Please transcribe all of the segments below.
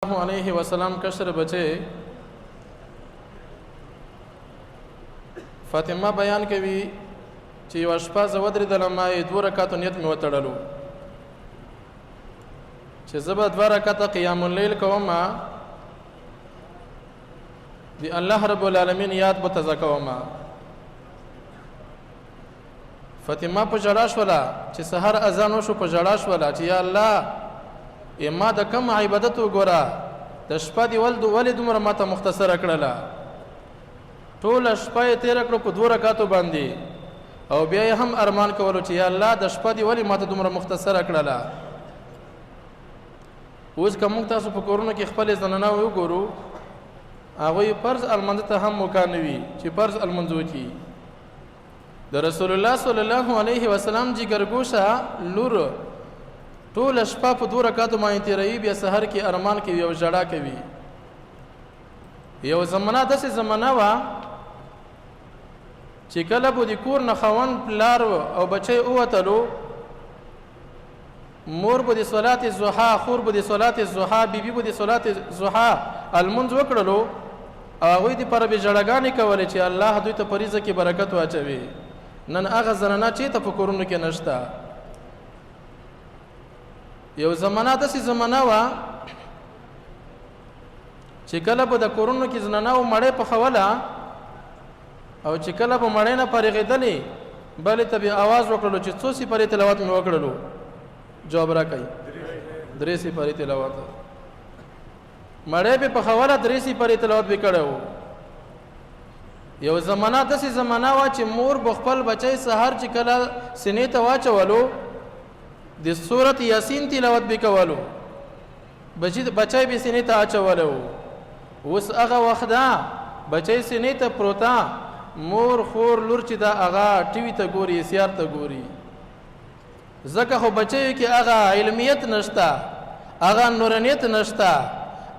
الله علیه وسلم کشر بچے فاطمه بیان کوي چې یو شپه زه ودرېدلم ما یې 2 رکعاتو نیت مې وتړلو چې زه به 2 رکعاته قیام اللیل کوم د الله رب العالمین یاد به تازه کوم. فاطمه په ژړا شوله چې سحر اذان وشو په ژړا شوله چې یا الله ما د کم عبادت وګوره د شپه دی ولې دومره ماته مختصره کړله ټوله شپه یې تېره کړو په 2 رکعاتو باندې او بیا یې هم ارمان کولو چې یا الله د شپه دی ولې ماته دومره مختصره کړله. اوس که موږ تاسو په کورونو کې خپلې زنانه وګورو هغوی فرض المنځ ته هم موقع نه وي چې فرض المنځ وکړي. د رسول الله صلی الله علیه وسلم جګرګوشه لور ټوله شپه په 2 رکعاتو باندې تېروي بیا سحر کې ارمان کوي او ژړا کوي. یو زمانه داسې زمانه وه چې کله به د کور نه خاوند پلار او بچی ووتلو مور به د صلات الضحی خور به د صلات الضحی بیبي به د صلات الضحی المنځ وکړلو او هغوی دپاره به ژړاګانې کولې چې الله دوی ته په رزق کې برکت واچوي. نن هغه زنانه چېرته په کورونو کې نشته. یو زمانه داسې زمانه وه چې کله به د کورونو کې زنانهو مړۍ پخوله او چې کله به مړۍ نه فارغېدلې بلې ته به اواز وکړلو چې څو سپارې تلاوت مې وکړلو جواب راکوي 3 سپارې تلاوت مړۍ به پخوله 3 سپارې تلاوت به کړی و. یو زمانه داسې زمانه وه چې مور به خپل بچی سهار چې کله سینې ته واچولو د سورت یاسین تلاوت به کولو بچی به سینې ته اچولو. اوس هغه وخت ده بچی سینې ته پروته مور خور لور چې دا هغه ټي وي ته ګوري سیار ته ګوري ځکه خو بچیو کې هغه علمیت نشته هغه نورانیت نشته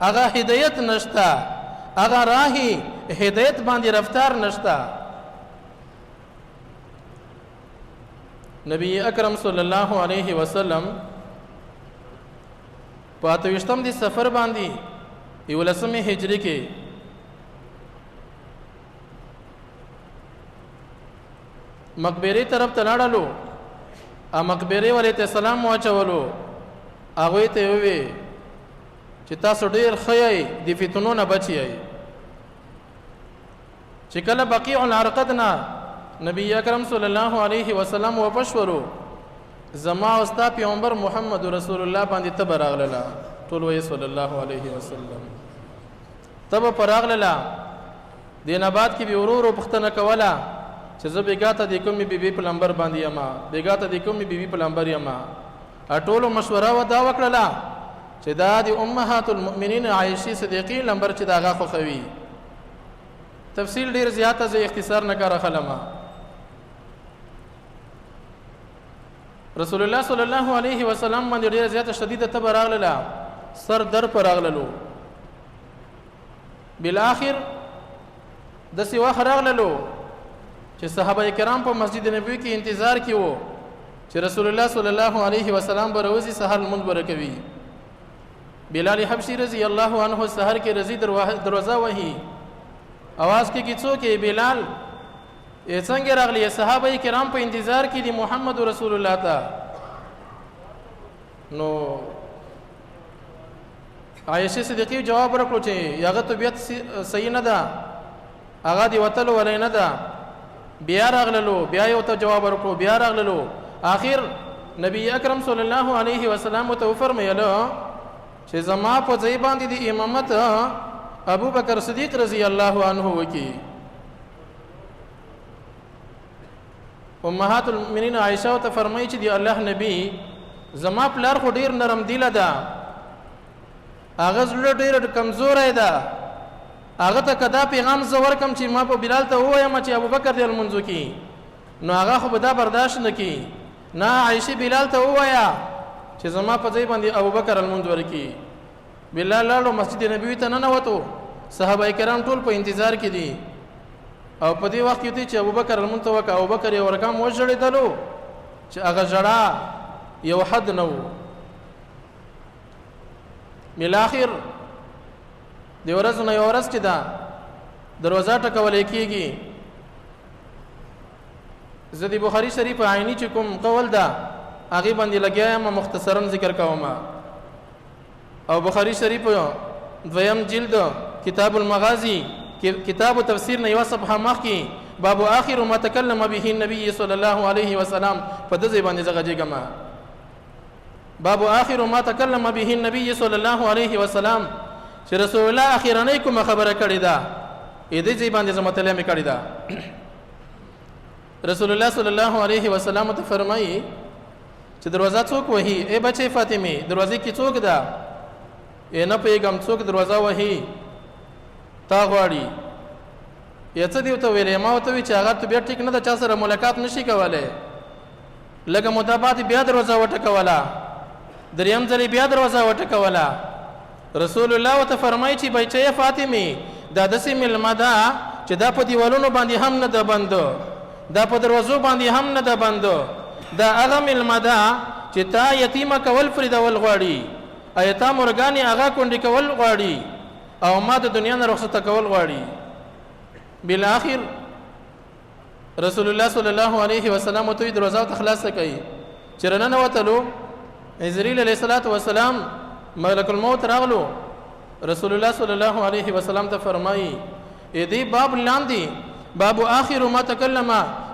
هغه هدایت نشته هغه راهی هدایت باندې رفتار نشته. نبی اکرم صلی الله علیه وسلم په 28 دی سفر باندې 11 هجری کې مقبره طرف ته لاړلو ا مقبره ولې ته سلام واچولو هغوی ته ووی چې تاسو ډیر ښه یئ د فتنو نه بچ یئ. چې کله بقیع العرقد نه نبی اکرم صلی الله علیه وسلم وپشورو زما او ستا پیغمبر محمد رسول الله باندې تبه راغله ټول وی صلی الله علیه وسلم تبه پر راغله دین آباد کې به ورورو پښتنه کوله چې زه بیګاته د کومې بیبي په لمبر باندې یما بیګاته د کومې بیبي په لمبر یما ټولو مشوره ودا وکړله چې دا د امهات المؤمنین عائشې صدیقې لمبر چې دا هغه خوښوي. تفصیل ډیر زیاته زه اختصار نه کار خلمه. رسول الله صلی الله علیه وسلم باندې ډیره زیاته شدیده تبه راغله سر در پر راغللو بالاخر داسې وخت راغللو چې صحابه کرام په مسجد نبوي کې انتظار کې وو چې رسول الله صلی الله علیه وسلم به روزي سحر لمونځ به کوي. بلال حبشي رضی الله عنه سحر کې رضی دروازه وهي اواز کې څوک یې بلال یې څنګه راغلی صحابه کرام په انتظار کې دي محمد رسول الله ته. نو عائشه صدیقه جواب ورکړو چې هغه طبیعت صحیح نه ده هغه دی وتلو ولې نه ده. بیا راغللو بیا یو ته جواب ورکړو بیا راغللو آخر نبی اکرم صلی الله علیه وسلم ته فرمایله چې زما په ځای باندې د امامت ابو بکر صدیق رضی الله عنه وکي. امهات المؤمنین عائشه ته فرمایي چې دی الله نبی زما پلار خو ډیر نرم دیله ده هغه زړه ډیر کمزوری ده هغه ته کدا پیغام زه ورکم چې ما په بلال ته ووایم چې ابو بکر دی لمونځ وکي نو هغه خو به دا برداشت نه کي نه عائشه بلال ته ووایا چې زما په ځای باندې ابو بکر لمونځ ورکي. بلال لاړو مسجد نبوي ته ننوتو صحابه کرام ټول په انتظار کې دي او په دې وخت کې چې ابو بکر لمونځ ته وکړه ابو بکر یو رقم وژړېدلو چې هغه ژړا یو حد نه و. بالاخر د ورځو نه یو ورځ چې ده دروازه ټکولی کېږي. زه د بخاري شریف عیني چې کوم قول ده هغې باندې لګیا یم، مختصرا ذکر کوم. او بخاري شریف دویم جلد کتاب المغازی کتاب تفسیر نه یوه صفحه مخکې باب آخر ما تکلم به النبي صلی الله علیه وسلم په دې ځای باندې زه غږېږم. باب آخر ما تکلم به النبي صلی الله علیه وسلم چې رسول الله اخیرنۍ کومه خبره کړې ده دې ځای باندې زه مطالعه مې کړې ده. رسول الله صلی الله علیه وسلم ته فرمایي چې دروازه څوک وهي؟ ای بچې فاطمه دروازې کې څوک ده؟ نه پوهېږم څوک دروازه وهي تا غواړي. یا څه دې ورته ویلې؟ ما ورته وویل چې هغه ته بیا ټیک نه ده، چا سره ملاقات نشي کولی. لږه موده بعد بیا دروازه وټکوله، دریم ځل بیا دروازه وټکوله. رسول الله ورته فرمایي چې بچې فاطمه دا داسې مېلمه ده چې دا په دیوالونو باندې هم نه ده بند، دا په دروازو باندې هم نه ده بند. دا هغه مېلمه ده چې تا یتیمه کول فریدول غواړي، ایتا مرګانې هغه کونډې کول غواړي، او ما د دنیا نه رخصته کول غواړي. بالاخر رسول الله صلی الله علیه وسلم ورته دروازه ته خلاصه کوي. چې رننوتلو عزراییل علیه الصلاة والسلام ملک الموت راغلو. رسول الله صلی الله علیه وسلم ته فرمایي دې باب لاندې باب آخر ما تکلم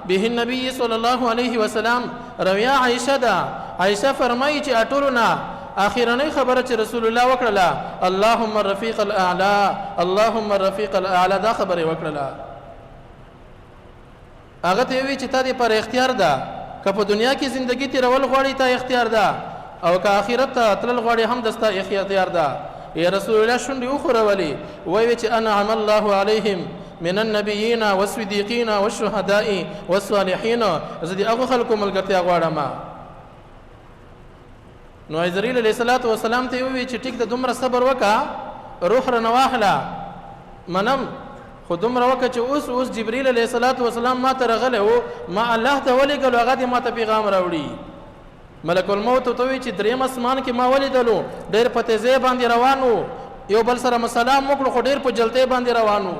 به النبي صلی الله علیه وسلم رویا عائشه ده. عائشه فرمایي چې اټولنا اخیرنۍ خبره چې رسول الله وکړله اللهم الرفیق الاعلى اللهم الرفیق الاعلى دا خبره وکړله. هغه ته وی چې تا دې پر اختیار ده، که په دنیا کې زندگی تیرول غواړي تا اختیار ده، او که آخرت ته تلل غواړي هم دستا اختیار ده. یا رسول الله شونډې وښورولې وایي چې انعم الله علیهم من النبیین والصدیقین والشهداء والصالحین، زه د هغو خلکو ملګرتیا غواړم. نو عزراییل علیه الصلاة والسلام ته وویل چې ټیک ده دومره صبر وکړه، روح رانه واخله منم، خو دومره وکړه چې اوس جبریل علیه الصلاة والسلام ما ته راغلی و، ما الله ته ولېږلو، هغه دې ما ته پیغام راوړي. ملک الموت ورته وویل چې دریم اسمان کې ما ولیدلو ډېر په تیزۍ باندې روان و، یو بل سره مسلام وکړو خو ډېر په جلتۍ باندې روان و.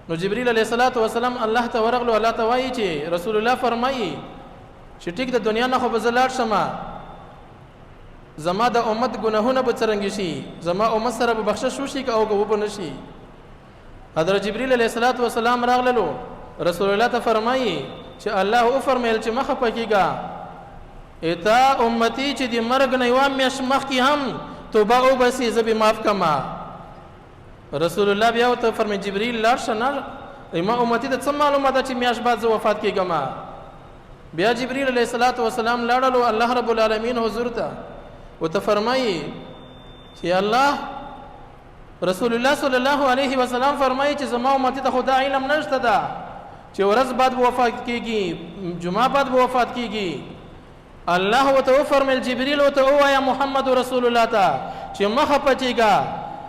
نو جبریل علیه الصلاة والسلام الله ته ورغلو، الله ته وایي چې رسول الله فرمایي چې ټیک د دنیا نه خو به زه لاړ شمه، زما د امت ګناهونه به څرنګه شي، زما امت سره به بخشش وشي که او که وبه نه شي. حضرت جبریل علیه الصلاة والسلام راغللو، رسول الله ته فرمایي چې الله وفرمیل چې مه خفه کېږه، اتا امتی چې د مرګ نه یوه میاشت مخکې هم توبه وباسي زه به معاف کړمه. رسول الله بیا ورته فرمایي جبریل لاړ شه نه، ما امتی ته څه معلومه ده چې میاشت بعد زه وفات کېږم. بیا جبریل علیه الصلاة والسلام لاړلو الله رب العالمین حضور ته، ورته فرمایي چې الله رسول الله صلی الله علیه وسلم فرمایي چې زما امتی ته خو دا علم نشته ده چې ورځ بعد به وفات کېږي، جمعه بعد به وفات کېږي. الله ورته وفرمیل جبریل ورته ووایه محمد رسول الله ته چې مه خفه کېږه،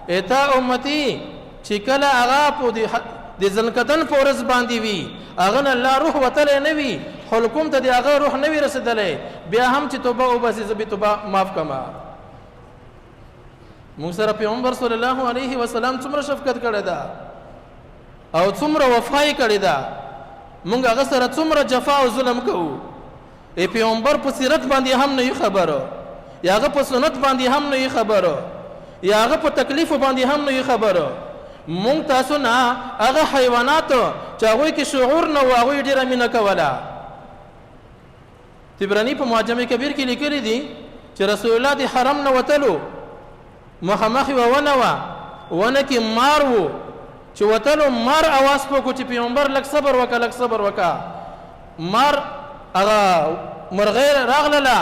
اتا امتی چې کله هغه په د ذلقدن په ورځ باندې وي هغه نه الله روح وتلی نه وي، حلقوم ته د هغه روح نه وي رسېدلی، بیا هم چې توبه وباسي زه به توبه معاف کړمه. موږ سره پیغمبر صلی الله علیه وسلم څومره شفقت کړی ده او څومره وفا یې کړې ده، موږ هغه سره څومره جفا او ظلم کوو. پیغمبر په سیرت باندې هم نه یې خبره، یا هغه په سنت باندې هم نه یې خبره، یا هغه په تکلیف باندې هم نه یې خبره. مونږ تاسو نه هغه حیوانات چې هغوی کې شعور نه و هغوی ډېره مینه کوله. طبراني په معجم کبیر کې لیکلي دي چې رسول الله د حرم نه وتلو مخامخ یوه ونه وه، ونه کې مار و چې وتلو مار اواز وکړو چې پیغمبر لږ صبر وکړه لږ صبر وکړه. مار هغه مرغۍ راغلله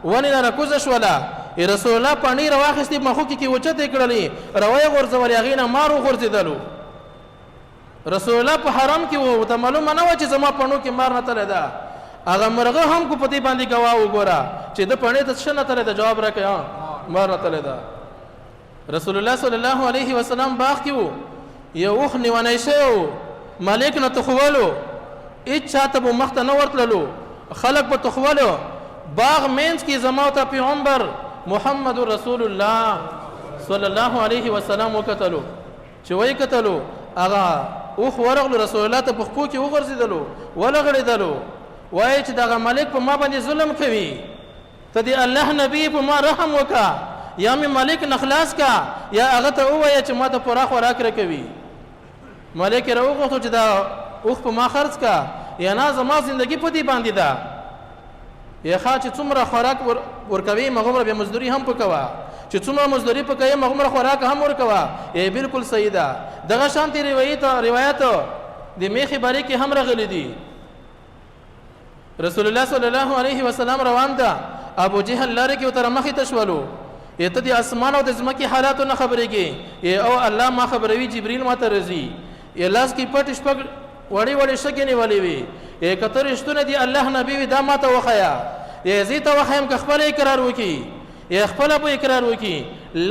ونې نه راکوزه شوله، رسول الله پاڼې راواخیستې مخوکې کې اوچتې کړلې روی یې غورځولې هغې نه مار وغورځېدلو. رسول الله په حرم کې و، ورته معلومه نه وه چې زما پڼو کې مار نتلی ده. هغه مرغه هم کو په دې باندې ګواه وګوره چې د پڼې ته څه نتلی ده، جواب راکړئ مار نتلی ده. رسول الله صلی الله علیه وسلم باغ کې و، یو اوښ نیونی شوی و، ملک نه تخولو، هېڅ چاته به مخ ته نه ورتللو، خلک به تخولو. باغ مینځ کې زما ته پیغمبر محمد رسول الله صلی الله علیه وسلم وکتلو چې وای کتلو هغه اوخ ورغلو رسول الله ته په خپو کې وغورځېدلو ولغړېدلو وایي چې دغه ملک په ما باندې ظلم کوي ته د الله نبی په ما رحم وکړه یا مې ملک نه خلاص کا یا هغه ته ووایه چې ما ته پوره خوراک راکوي ملک یې راوغوښتو چې دا اوخ په ما خرڅ کا یا نه زما زندګي په دې باندې ده یا ښه چې څومره خوراک ورکوي مغومره بیا مزدوري هم پکوه چې څومره مزدوري پکوي مغومره خوراک هم ورکوه یې بالکل صحیح ده دغه شانتې روایت د میخې بارې کې هم راغلی دي رسول الله صلی الله علیه وسلم روان ده ابو جهل لاره کې ورته مخې ته شولو ته د اسمان او د ځمکې حالاتو نه خبرېږي او الله ما خبروي جبريل ما ته راځي لاس کې پټ شپږ وړې وړې شګې نیولې وي کته رښتونه دي الله نبی وي دا ما ته وښیه زه ته وښیم که خپل اقرار وکړي خپل په اقرار وکړي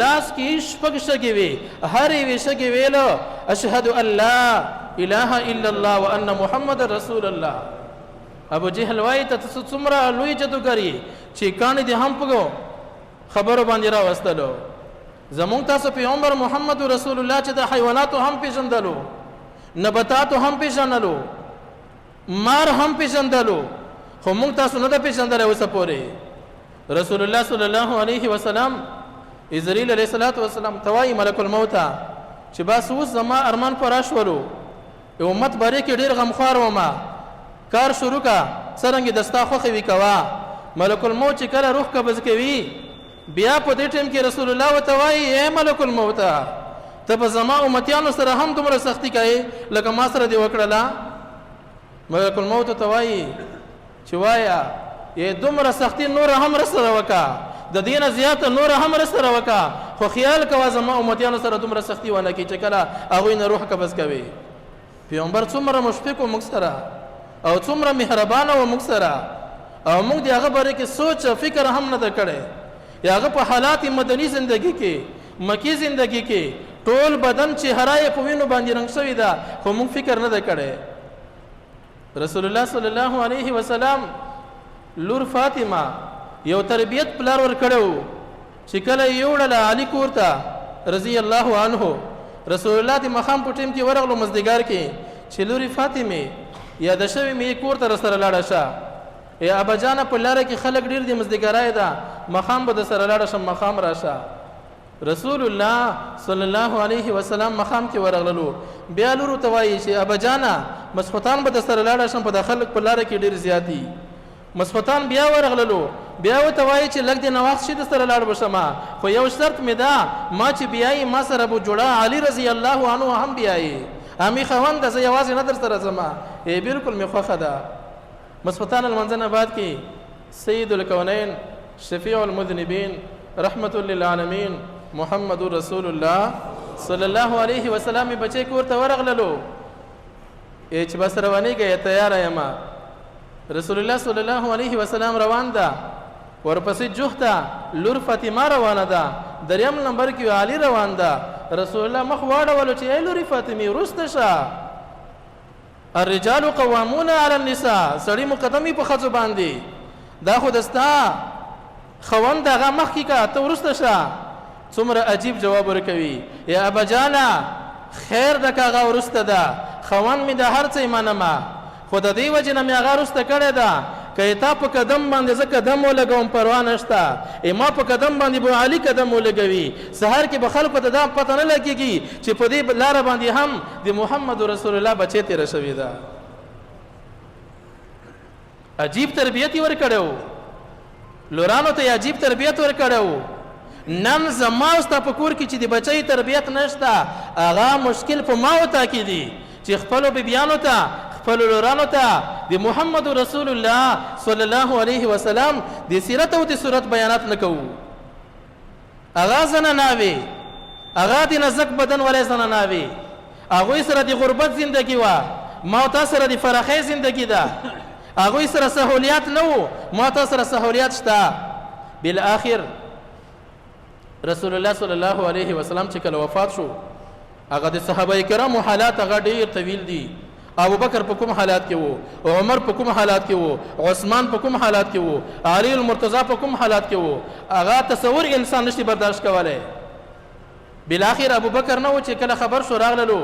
لاس کې شپږ شګې وي هر یوې شګې ویلو اشهد ان لا اله الا الله وان محمد رسول الله ابو جهل وایي ته څومره لوی جادوګري چې کاڼي دې هم پګو خبرو باندې راوستلو زمونږ تاسو پیغمبر محمد رسول الله چې د حیواناتو هم پیژندلو نباتاتو هم پیژندلو مار هم پیژندلو خو موږ تاسو نه د پیژندل اوسه پورې رسول الله صلی الله علیه وسلم اسرائیل علیه السلام توای ملک الموت چې بس اوس زما ارمان پوره شولو امت باره کې ډیر غمخوار ومه کار شروع کا څرنګه دستا خوخه وی کوا ملک الموت چې کله روح قبض کوي بیا په دې ټیم کې رسول الله وتوای اے ملک الموت ته په زما امتیانو سره هم دومره سختی کوي لکه ما سره دی وکړه ملک الموت توای چې وایا یې دومره سختی نور هم رسره وکا د دینه زیاته نور هم رسره وکا خو خیال کوا زما امتیانو سره دومره سختی ونه کی چې کله هغه نه روح قبض کوي پیغمبر څومره مشفق او مکسره او څومره مهربان او مکسره او موږ دی هغه باره کې سوچ فکر هم نه کړي یا هغه په حالات مدني زندگی کې مکی زندگی کې ټول بدن چهره یې په وینو باندې رنګ شوی ده خو موږ فکر نه کړي رسول الله صلی الله علیه وسلم لور فاطمه یو تربیت پلار ور کړو چې کله یوړل علی کورته رضی الله عنه رسول الله د مخام په ټیم کې ورغلو مزدګار کې چې لوري فاطمه یا د شوی می کورته سره لاړه شه یا ابا جان په لاره کې خلک ډیر دي مزدګارای ده مخام به د سره لاړه شه مخام راشه رسول الله صلی الله علیه وسلم مخام کې ورغللو بیا لورو توایي چې ابا جانا مسخوتان به د سره لاړه شم په د خلک په لاره کې ډیر زیاتی مسخوتان بیا ورغللو بیا وتوایي چې لګ د نواخ شي د سره لاړ بشما خو یو شرط می ده ما چې بیاي ما سره ابو جوړه علی رضی الله عنه هم بیاي امي خوند زه یوازې نه در سره زما بالکل می خوخه ده مسخوتان المنځنه بعد کې سید الکونین شفیع المذنبین رحمت للعالمین محمد رسول الله صلی الله علیه وسلم بچی کورته ورغللو چې بس روانېږي تیار یم رسول الله صلی الله علیه وسلم روان ده ورپسې جوخته لور فاطمه روانه ده دریم نمبر کې علی روان ده رسول الله مخ واړولو چې ای لوري فاطمه رسته شه الرجال قوامون علی النساء سړی مقدمي په خځو باندې دا خو دستا خوند هغه مخ کې کا ته ورسته شه څومره عجیب جواب ورکوي یا ابا جانا خیر د کاغه ورسته ده خوان می د هر څه منما خو د دې وجه نه می هغه ورسته کړی ده که تا په قدم باندې زه قدم ولګوم پروا نشته ما په قدم باندې به علي قدم ولګوي سحر کې به خلکو ته دا پته نه لګېږي چې په دې لاره باندې هم د محمد رسول الله بچی تېره شوې ده عجیب تربیت یې ورکړی لورانو ته عجیب تربیت ورکړو نن زما او ستا په کور کې چې د بچی تربیت نشته هغه مشکل په ما وتا کې دي چې خپلو بیبیانو ته خپلو لورانو ته د محمد رسول الله صلی الله علیه وسلم د سیرت او د صورت بیانات نه کوو هغه زناناوې هغه د نزک بدن ولې زناناوې هغوی سره د غربت زندگی وه ما او تا سره د فراخۍ زندگی ده هغوی سره سهولیات نه وو ما تا سره سهولیات شته بالاخر رسول الله صلی الله علیه وسلم چې کله وفات شو هغه د صحابه کرامو حالات هغه ډیر طویل دي ابو بکر په کوم حالات کې وو عمر په کوم حالات کې وو عثمان په کوم حالات کې وو علی المرتضی په کوم حالات کې وو هغه تصور انسان نشي برداشت کولای بالاخر ابو بکر نه و چې کله خبر شو راغللو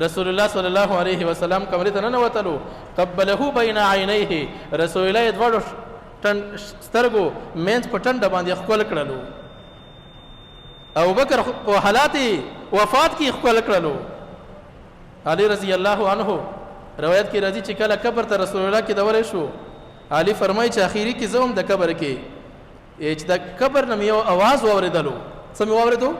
رسول الله صلی الله علیه وسلم کمرې ته ننوتلو قبله بین عینیه رسول الله دواړو سترګو منځ په ټنډه باندې ښکل کړلو ابو بکر په حالات وفات کې ښکل کړلو علي رضی الله عنه روایت کې راځي چې کله قبر ته رسول الله کې دوره شو علي فرمایي چې اخیری کې زوم د قبر کې چې د قبر نه یو आवाज واوریدلو څه مې واوریدو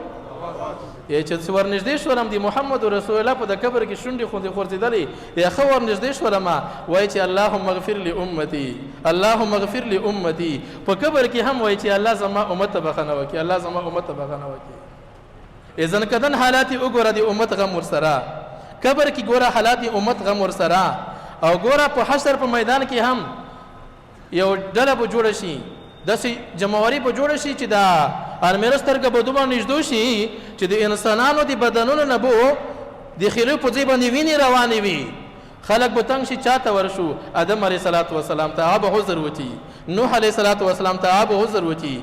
چې ورنږدې شولم د محمد رسول الله په د قبر کې شونډې خوندې خورځېدلې یا ښه ورنږدې شولم وایي چې اللهم اغفر لامتي اللهم اغفر لامتي په قبر کې هم وایي چې الله زما امت ته بخښنه وکړي الله زما امت ته بخښنه وکړي اذن کدن حالات وګوره د امت غم ورسره قبر کې ګوره حالات امت غم ورسره او ګوره په حشر په میدان کې هم یو ډله به جوړه شي داسې جمعواري به جوړه شي چې دا المېره سترګه به دومره نږدې شي چې د انسانانو د بدنونو نه به د خیلو په ځای باندې وینې روانې وي خلک به تنګ شي چاته ورشو آدم علیه صلات وسلام ته هغه به عذر وتي نوح علیه صلات وسلام ته هغه به عذر وتي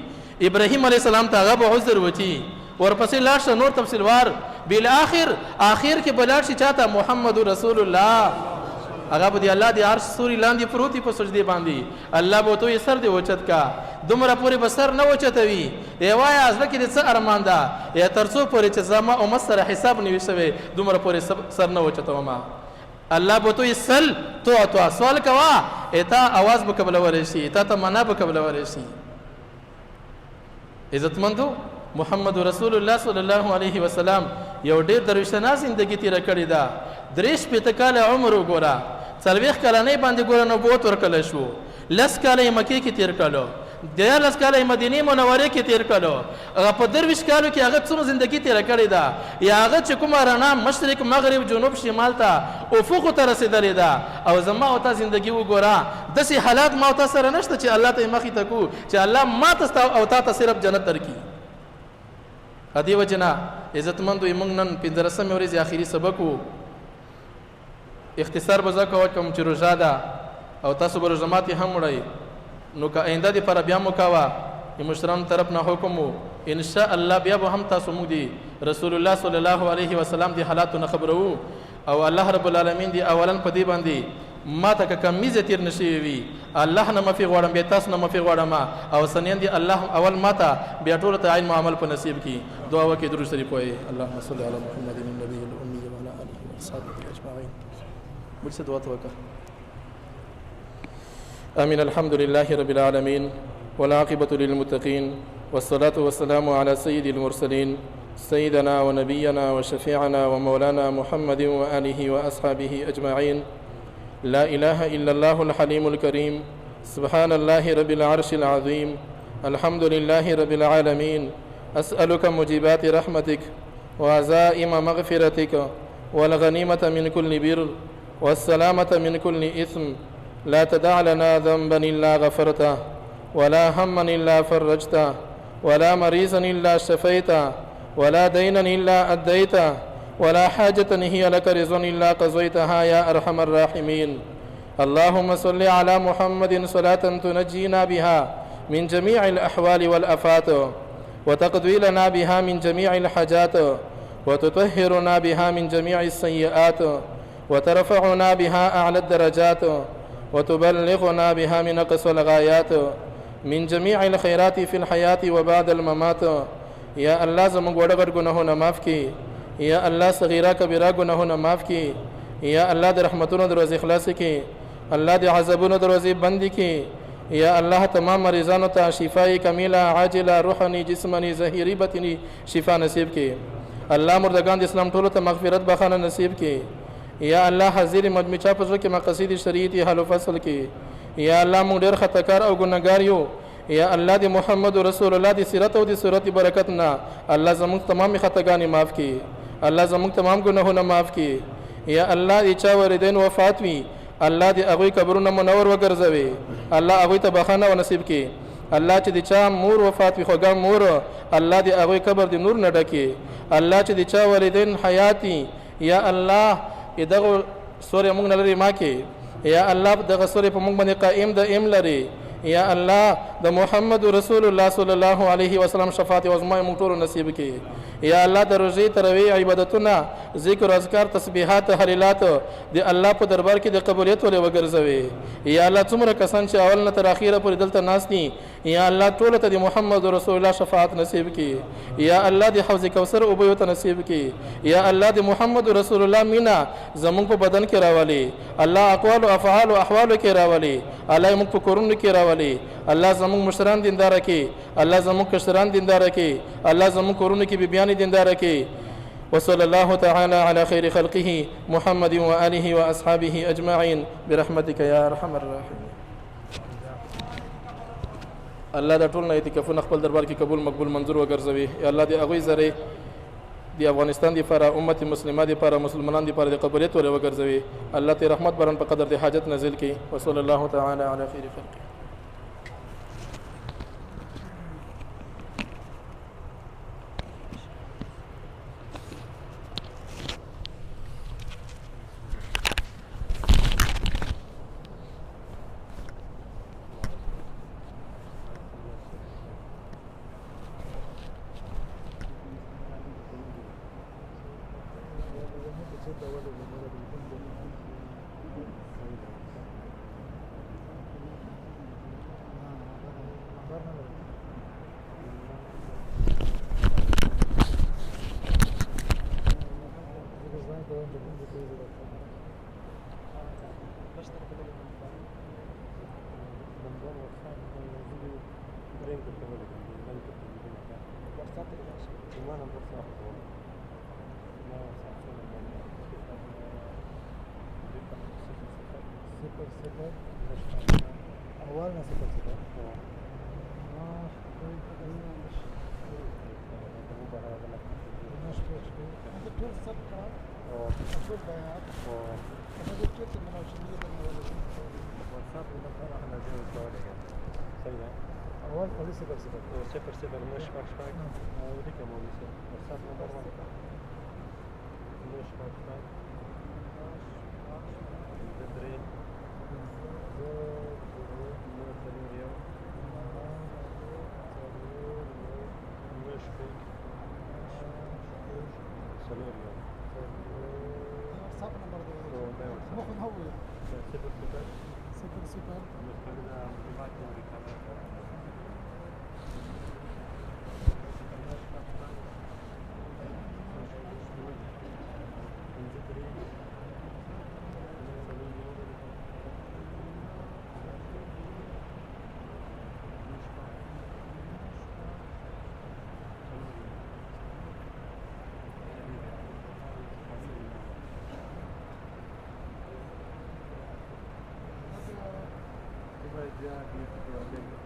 ابراهیم علیه السلام ته هغه به عذر وتي ورپسې لاړ شه نور تفصیلوار بالاخر آخر کې به لاړ شي چاته محمد رسول الله هغه به د الله د عرش سوري لاندې پروت په سجدې باندې الله به تو یې سر دې اوچت کا دومره پورې به سر نه اوچتوي وایه زړه کې دې څه ارمان ده یا تر څو پورې چې زما امت سره حساب نه وي شوی دومره پورې سر نه اوچتومه الله به تو یې سل تو سوال کوه تا اواز به قبلولی شي تا تمنا به قبلولی شي عزتمندو محمد رسول الله صلی الله علیه وسلم یو ډېر درویشتنه زندگی تیره کړې ده 53 کاله عمر وګوره 40 کلنۍ باندې ګوره نبوت ورکړلی شو 10 کاله یې مکې کې تیر کړلو 13 کاله یې مدینې منورې کې تیر کړلو هغه په 23 کالو کې هغه څومره زندگی تیره کړې ده یا هغه چې کومه رڼا مشرق مغرب جنوب شمال ته افقو ته رسېدلې ده او زما او تا زندگی وګوره داسې حالات ما او تا سره نشته چې الله ته یې مخې ته کړو چې الله ما ته او تا ته صرف جنت درکړي دې وجې نه عزتمندو موږ نن 15مې ورځې آخري سبق وو اختصار به زه کوم چې روژه ده او تاسو به روژه ماتې هم وړئ نو که آینده دپاره بیا مو کوه د مشرانو طرف نه حکم و انشاءالله بیا به هم تاسو موږ د رسول الله صلی الله علیه وسلم د حالاتو نه خبرو او الله رب العالمین دی اولا په دې باندې ما ته که کمیزه تیر نشوي وي الله نه معافي غواړم بیا تاسو نه معافي غواړم او ثانیا دی الله اول ما ته بیا ټولو ته عین عمل په نصیب کړي دعا وکړئ درود شریف وایي اللهم صل علی محمد النبي الامي وعلى اله وصحبه اجمعين مجلس دعا توکل آمين الحمد لله رب العالمين والعاقبة للمتقين والصلاة والسلام على سيد المرسلين سيدنا ونبينا وشفيعنا ومولانا محمد وآله وأصحابه أجمعين لا إله إلا الله الحليم الكريم سبحان الله رب العرش العظيم الحمد لله رب العالمين أسألك موجبات رحمتك وعزائم مغفرتك والغنيمة من كل بر والسلامة من كل إثم لا تدع لنا ذنبا إلا غفرته ولا هما إلا فرجته ولا مريضا إلا شفيته ولا دينا إلا أديته ولا حاجة هي لك رضا إلا قضيتها يا أرحم الراحمين اللهم صل على محمد صلاة تنجينا بها من جميع الأحوال والآفات وتقضي لنا بها من جميع الحاجات وتطهرنا بها من جميع السيئات وترفعنا بها أعلى الدرجات وتبلغنا بها من أقصى الغايات من جميع الخيرات في الحياة وبعد الممات يا الله زموږ وړ غټ ګناهونه معاف کړي یا الله صغیره کبیره ګناهونه معاف کړي یا الله د رحمتونو دروازې خلاص کړي الله د عذابونو دروازې بند کړي یا الله تمام مریضانو ته شفای کامله عاجله روحاني جسماني ظاهري باطني شفا نصیب کړي الله مردگان د اسلام ټولو ته مغفرت بخښنه نصیب کړي یا الله حاضر مجمع چا پزړه کې مقاصد شریعتي حل فصل کې یا الله موږ ډېر خطاکار او ګناګار یو یا الله د محمد رسول الله د سیرت او د صورت برکت نه الله زموږ تمام خطاګانې معاف کړي الله زموږ تمام ګناهونه معاف کړي یا الله د چا والدین وفات وي الله د هغوی قبرونه منور وګرځوي الله هغوی ته بخښنه و نصیب کړي الله چې د چا مور وفات وي خوږه مور الله د هغوی قبر د نور نه ډکي الله چې د چا والدین حیاتي یا الله دغه سورې موږ نه لري ما کې یا الله دغه سورې په موږ باندې قائم دائم لري یا الله د محمد رسول الله صلی الله علیه وسلم شفاعت عظما موږ ټول نصیب کړي یا الله د روزي تروي عبادتونه ذکر اذکار تسبیحات حلالات د الله په دربار کې د قبولیت ولې وګرځوي یا الله څومره کسان چې اول نه تر اخیره پورې دلته ناست دي یا الله ټول ته د محمد رسول الله شفاعت نصیب کړي یا الله د حوض کوثر او به ته نصیب کړي یا الله د محمد رسول الله مینا زمونږ په بدن کې راولي الله اقوال او افعال او احوال کې راولي الله موږ په کورونو کې راولي الله زمونږ مشران دیندار کړي الله زمونږ کشران دیندار کړي الله زمونږ کورونو کې بیبيان دیندار کړي وصلى الله تعالى على خير خلقه محمد وآله وأصحابه أجمعين برحمتك يا أرحم الراحمين. الله دا ټول نه اعتکافونه خپل دربار کې قبول مقبول منظور وګرځوي یا الله دې هغوی زره د افغانستان لپاره امت مسلمه لپاره مسلمانان لپاره د قبولیت ور وګرځوي الله ته رحمت برن په قدر د حاجت نازل کړي وصلى الله تعالى على خير خلقه. اول خالص صفر صفر مش فاك وديك يا مولى واتساب نمبر 1 مش فاك تدرين مش فيك سلوريو واتساب نمبر مخ نهوي صفر صفر صفر صفر مستمر مبعث جاء في